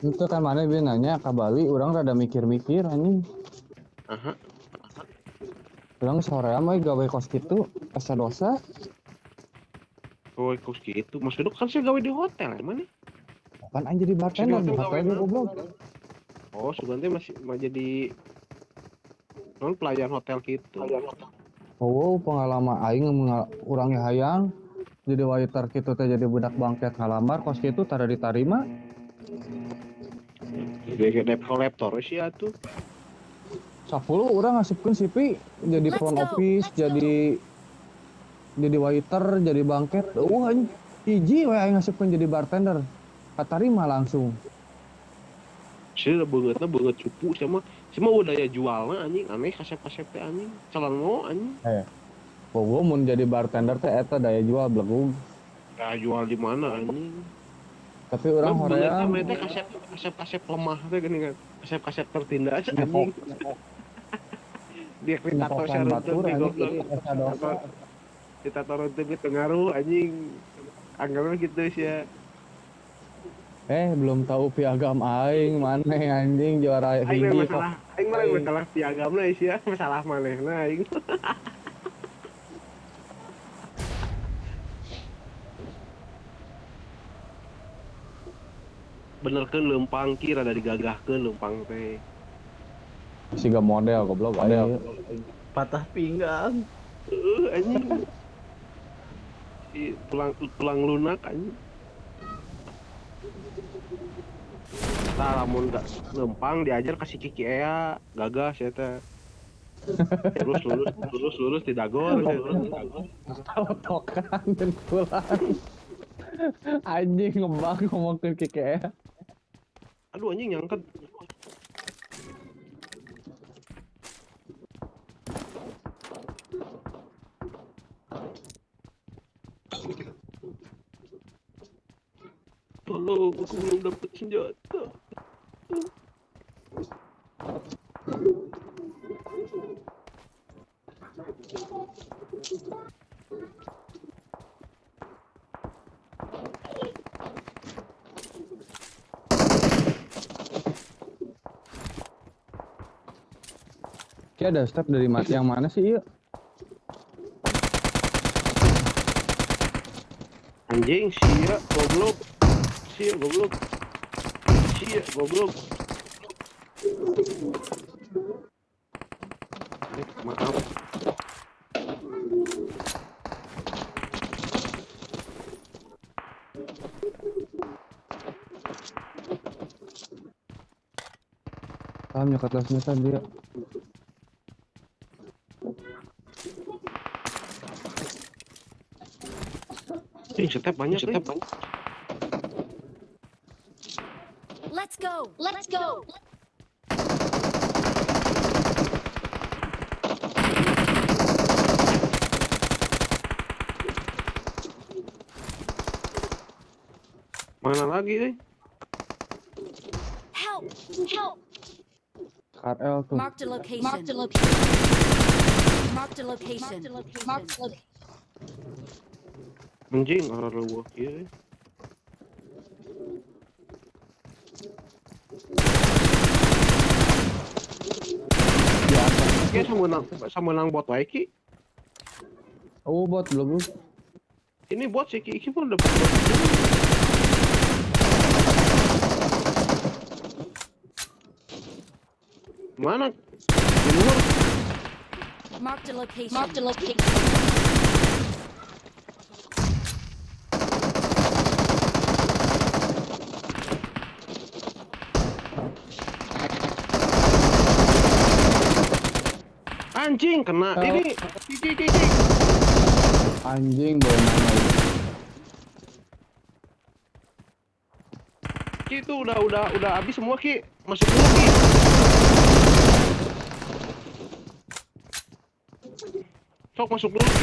Itu kan mana dia nanya ke Bali, orang rada mikir-mikir anjing. Aha. Orang sore mah gawe kos kitu, asa dosa. Oh, kos gitu. Maksudnya kan saya gawe di hotel emang nih. Kan anjing jadi bartender di hotel dia goblok. Oh, Sugante masih jadi non pelayan hotel gitu. Oh, pengalaman aing urang hayang. Jadi waiter kitu teh jadi budak bangket ngalamar kos kitu tara ditarima. Jadi debt collector sih atuh. 10 orang ngasupkeun CV jadi front office, jadi waiter, jadi bangket. Anjing hiji we aing ngasupkeun jadi bartender. Katarima langsung. Sih beungeut cupu sama budaya jualna anjing aneh kasep-kasep teh anjing. Celengo anjing. Bogo mun jadi bartender teh eta daya jual blegug. Ya jual di mana anjing? Tapi orang hoream Beungeut teh kasep lemah teh geuning kan. Kasep-kasep tertindas nyepok anjing. Dia kita tahu nyepokan syarat batur di anjing goblok. jadi asa dosa. Kita taruh teu pengaruh anjing. Anggapnya gitu sih ya. Belum tahu piagam aing maneh anjing juara hiji kok. Aing mah masalah piagamna sih ya, masalah manehna aing. Bener kan lempang kira dari gagahkeun lempang teh. Siga model goblok aing. Patah pinggang. Anjing. Si tulang lunak anjing. Tah lamun gak lempang diajar kasih kiki ea, gagas ya teh. Lurus tidak gol. Tokan dengkulan. Anjing ngebang ngomongkeun kike. Aduh anjing nyangket. Tolong, aku belum dapat senjata. Ki ada step dari mati yang mana sih ieu? Anjing sia goblok. Maaf. Paham nyokat lasnya dia. Step banyak. Let's go. Mana lagi deh? Help. KRL tuh. Marked a location. Anjing arah leuweuh ieu. Ya samunang bot wae ki. Oh bot belum. Ini bot sih ki pun dapat bot. Mana? Di luar. Marked a location. Anjing kena ini. Ki. Anjing bawa mana ini? Ki itu udah habis semua ki. Masuk dulu ki. Sok masuk dulu ki.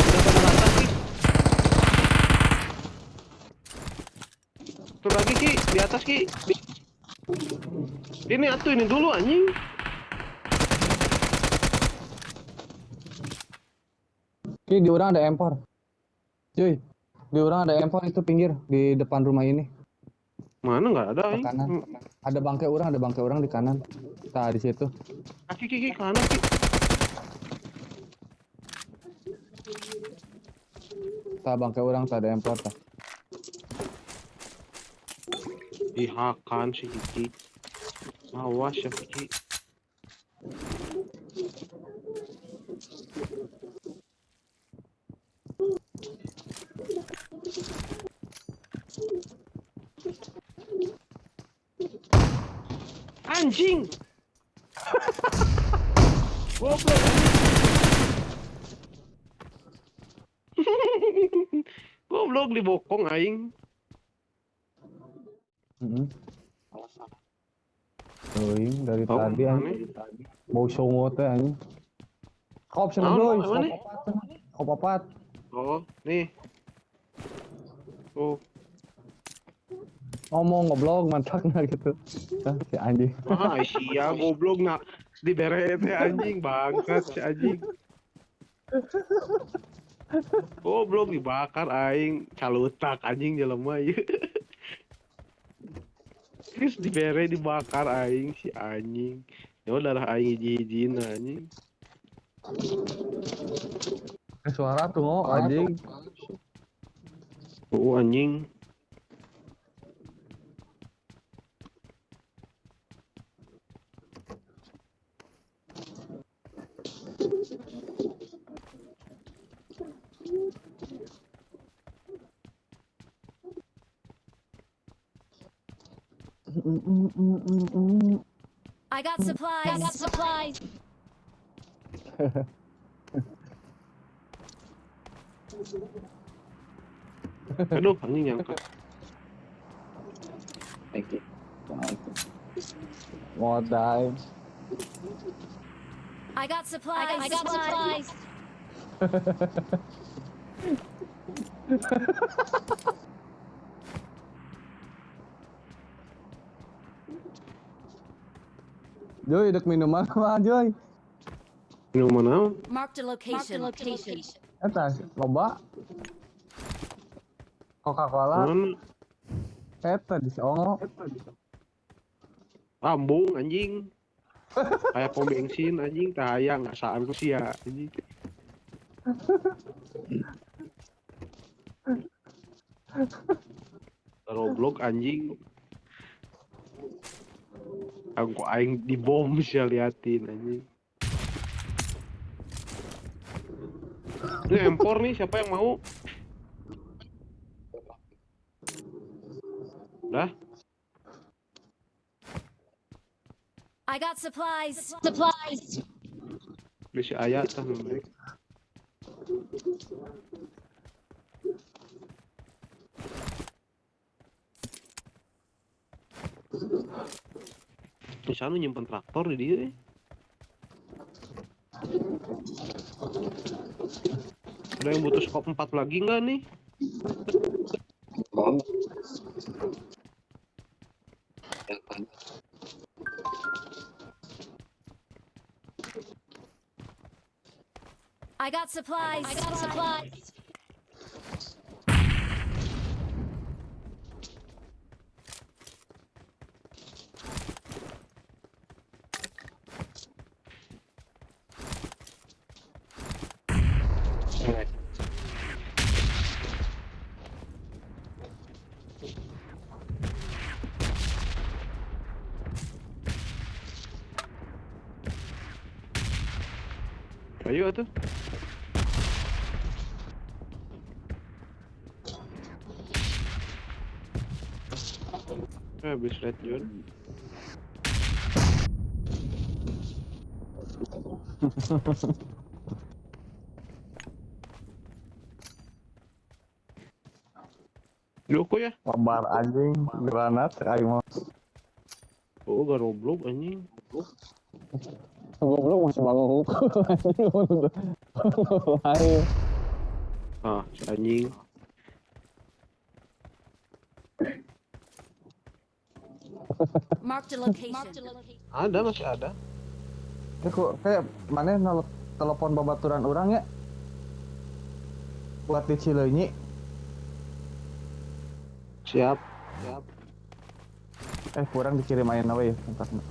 Udah pada rata ki. Turun lagi ki di atas ki. Ini dulu anjing. Ki di orang ada empor. Cuy, di orang ada empor itu pinggir di depan rumah ini. Mana nggak ada Ke aing. kanan. Ada bangkai orang di kanan. Tah di situ. Kaki kanan ki. Tah bangkai orang tah ada empor tah. Dihakan si Kiki. Awas ya Kiki. Anjing. Goblok. Goblok dibokong aing. Teuing dari Oh, tadi anjing. Bau songo teh anjing. Kop sana Naon, boy. mana? Kop papat. Oh, nih. Oh, Ngomong ngoblok mantakna gitu. Tah si anjing. sia goblok nak dibere teh anjing bangsat si anjing. Goblok dibakar aing calutak anjing jelema ieu. Terus dibere dibakar aing si anjing. Ya udah aing hiji-hijin anjing. Suara tuh ngo anjing. Oh anjing. I got supplies. Aduh anjing nyangka. Modal. I got supplies. Joy, dek minuman mah Joy. Minuman naon? Marked a location. Eta loba. Coca-Cola. Mana? Eta di Songo. Lambung anjing. Kayak pom bensin anjing cahaya ngasaan ku sia anjing. Goblok anjing. Aku aing dibom sia liatin anjing. Ini empor nih siapa yang mau? Dah, I got supplies. bisi ayat tah mereka. Di sana nyimpen traktor di dia. Ada yang butuh skop 4 lagi nggak nih? I got supplies. Ayo atuh. Habis red zone. Loko ya? Lebar anjing, granat aing mah. Oh, gak Roblox anjing. Goblok masih bangun hukum. Ayo. Ah, si anjing. Marked a location. Ada, masih ada. Kayak mana telepon babaturan orang ya? Buat di Cileunyi. Siap. Kurang dikirim ayeuna we ya kontakna.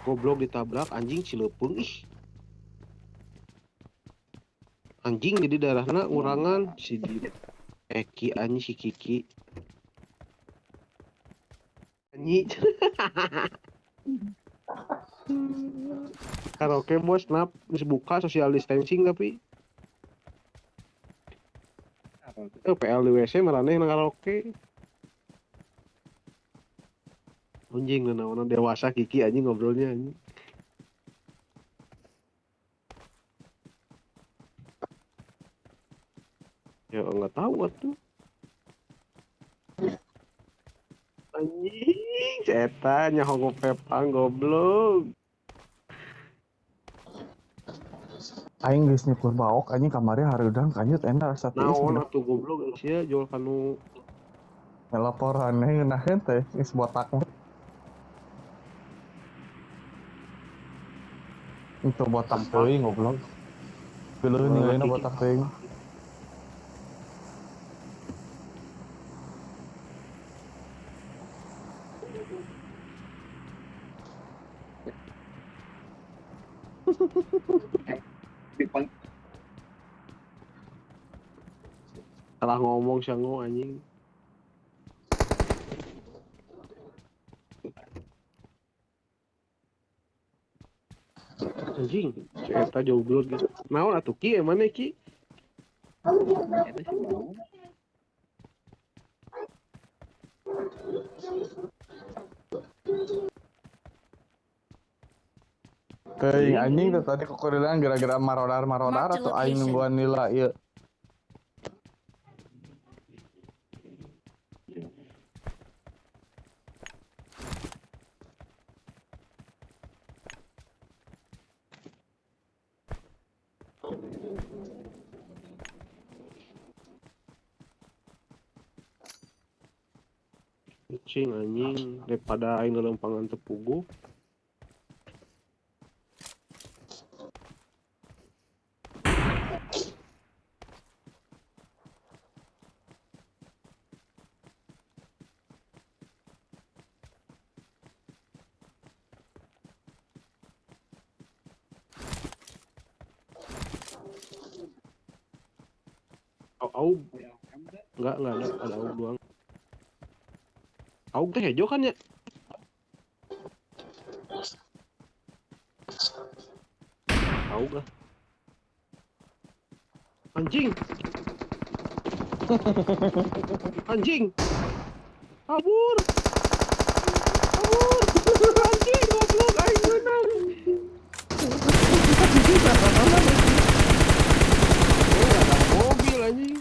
Goblok ditabrak anjing Cilepeung ih. Anjing jadi darahna ngurangan si Eki anjing si Kiki. Anjing. Karaoke bos snap geus buka social distancing tapi PL di WC maraneh nang karaoke. Anjing naon dewasa Kiki anjing ngobrolnya anjing. Ya enggak tahu atuh. Anjing, cetan nyaho pepang goblok. Aing geus nyukur baok anjing kamari hareudang kanjut endah asa tiis. Naon atuh goblok sia jual kanu Laporan ngeunaheun teh geus botak mah. Itu botak teuing goblok. Pileuh ninggalina botak teuing. salah ngomong sango anjing. Anjing, si eta joblot gitu. Naon atuh Ki, emane Ki? Teuing anjing tuh tadi kokorilan gara-gara marodar Marked a atau aing location. nungguan nila ieu. Cing anjing daripada aing lempangan tepugu. Au enggak ada au doang. Au teh hejo kan ya? Au gak? Anjing. Anjing. Kabur. Anjing goblok aing menang. Ada mobil anjing.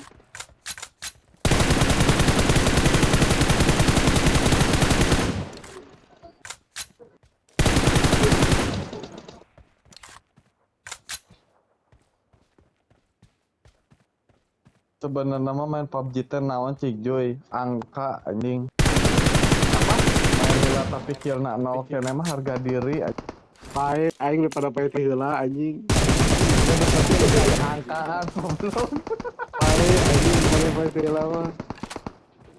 Sebenarnya mah main PUBG teh naon cik joy angka anjing. Main nila tapi killna 0 kene mah harga diri anjing. Pae aing daripada pae teh heula anjing. Angkaan goblok. Pae anjing daripada pae teh heula mah.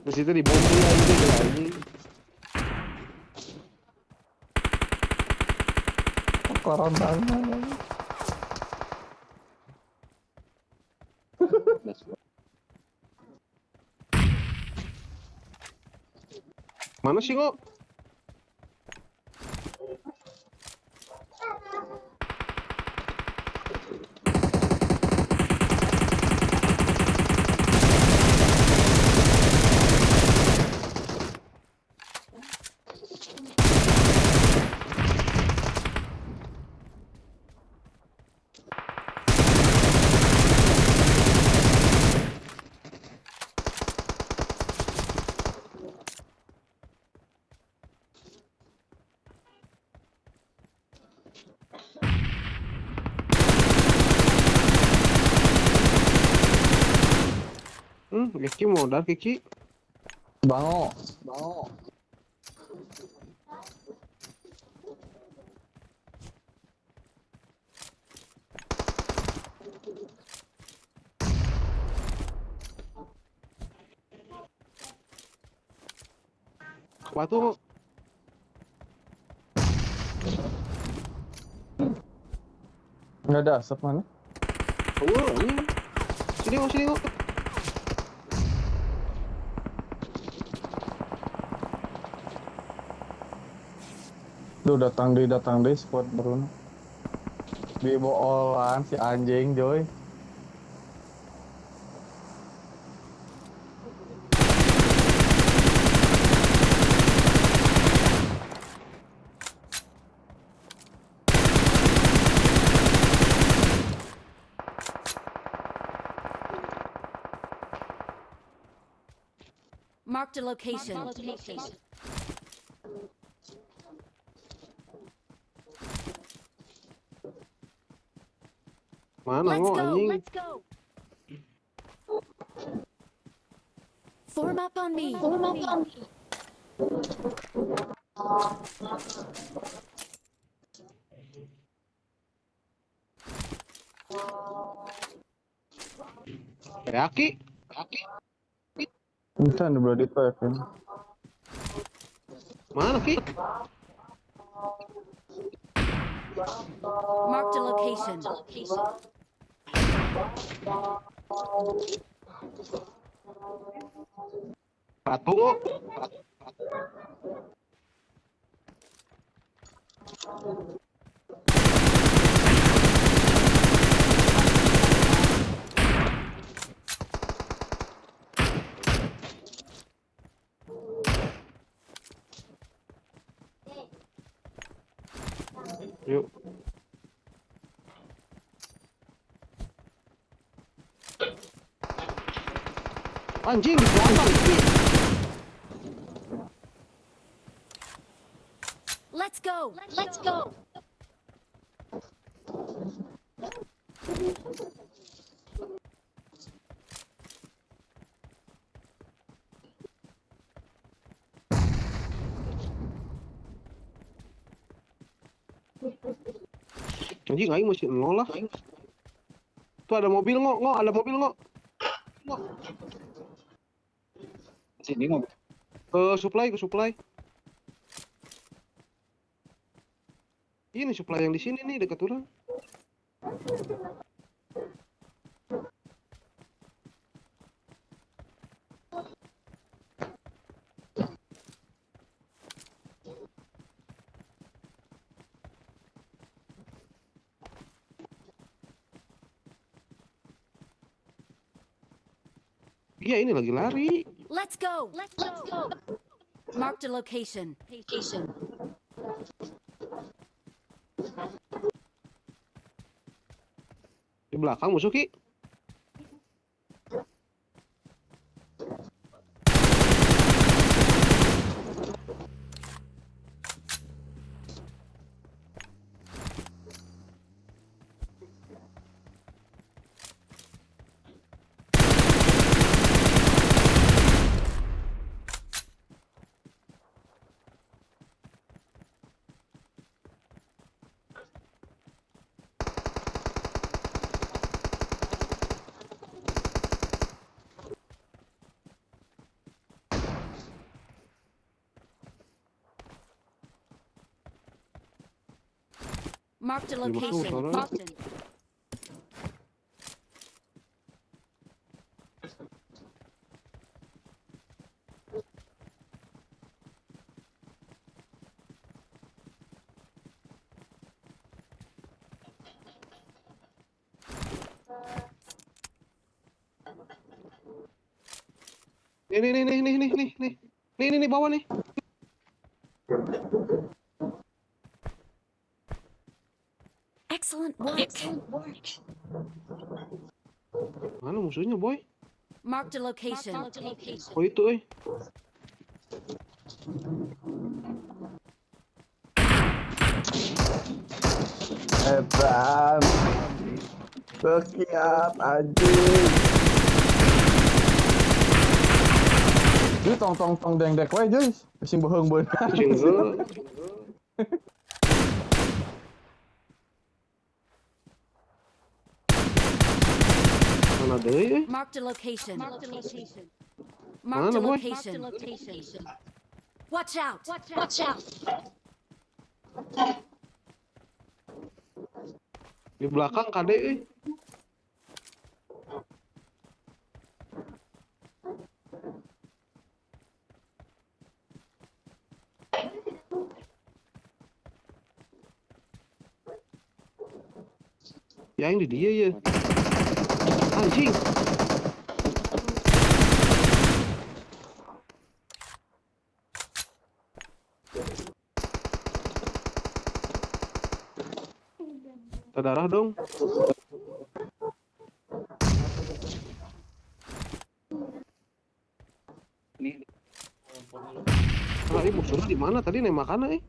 Terus itu dibombil anjing anjing. Koron banget. Mana sih kok? Kiki modal Kiki. Bango. Batu. Nggak ada asap mana? Oh, ini. Sini kok. Duh, datang deh squad baru. Di boolan si anjing, Joy. Marked a location. Mana Let's lo go. anjing? Let's go. Form up on me. Yaki. Bisa nih bro, itu ya kan. Mana Ki? Marked a location. Batu. Yuk. Anjing di belakang Ki. Let's go. Let's go. Anjing aing masih nol lah. Tuh ada mobil ada mobil ngok. Sini mobil. Ke supply. Ini supply yang di sini nih dekat orang. Iya ini lagi lari. Let's go. Let's go. Marked a location. Di belakang musuh Ki. Marked a Di musuh location. sana. Nih bawah nih. Excellent work. Mana musuhnya boy? Marked a location. Oh itu Edan. Berkiat anjing. Ini tong deng dek wae Joy. Sing bohong beun. Jeung. Mana deui? Marked a location. Mana, boy? Watch out! Watch out! Di belakang kade euy. Ya yang di dia ya. Anjing. Darah dong. Ini Nah, ini musuhnya di mana tadi nembakannya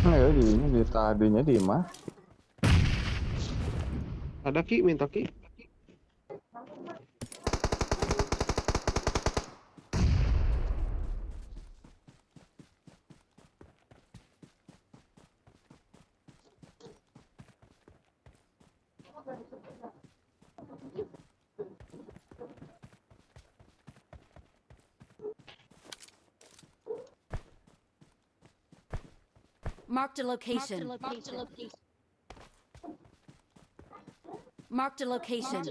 Nah ya di tadinya di mah. Ada Ki, minta Ki. Marked a location. Marked a location.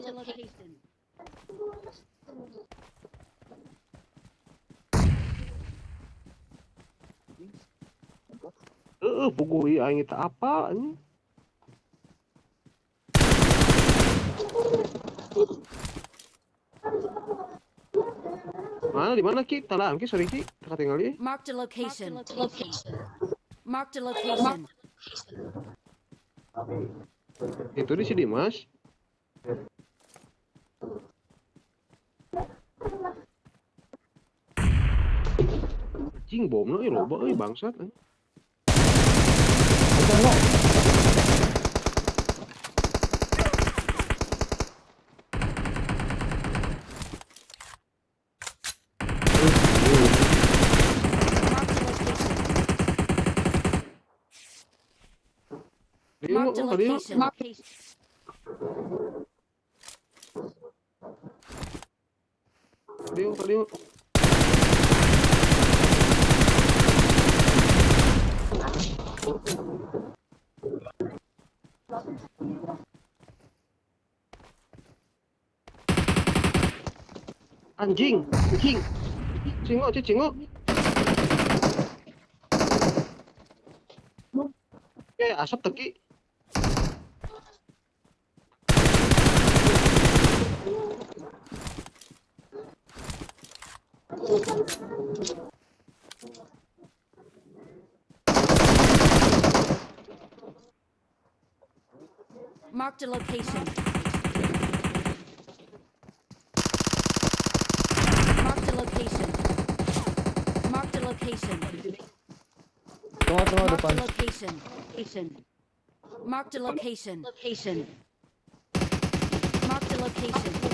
Pukul ieu aing teh apa anjing. Mana di mana Ki? Talaan Ki, sorry Ki. Teka tinggal ieu. Marked a location. Marked a location. Itu di sini, Mas. Anjing bomna euy loba euy bangsat. Marked a location. Tadi. Anjing. Cingok. Asap teki. Marked a location. Marked a location. Marked a location. Tengah Marked depan. a location. Marked a location. Marked a location.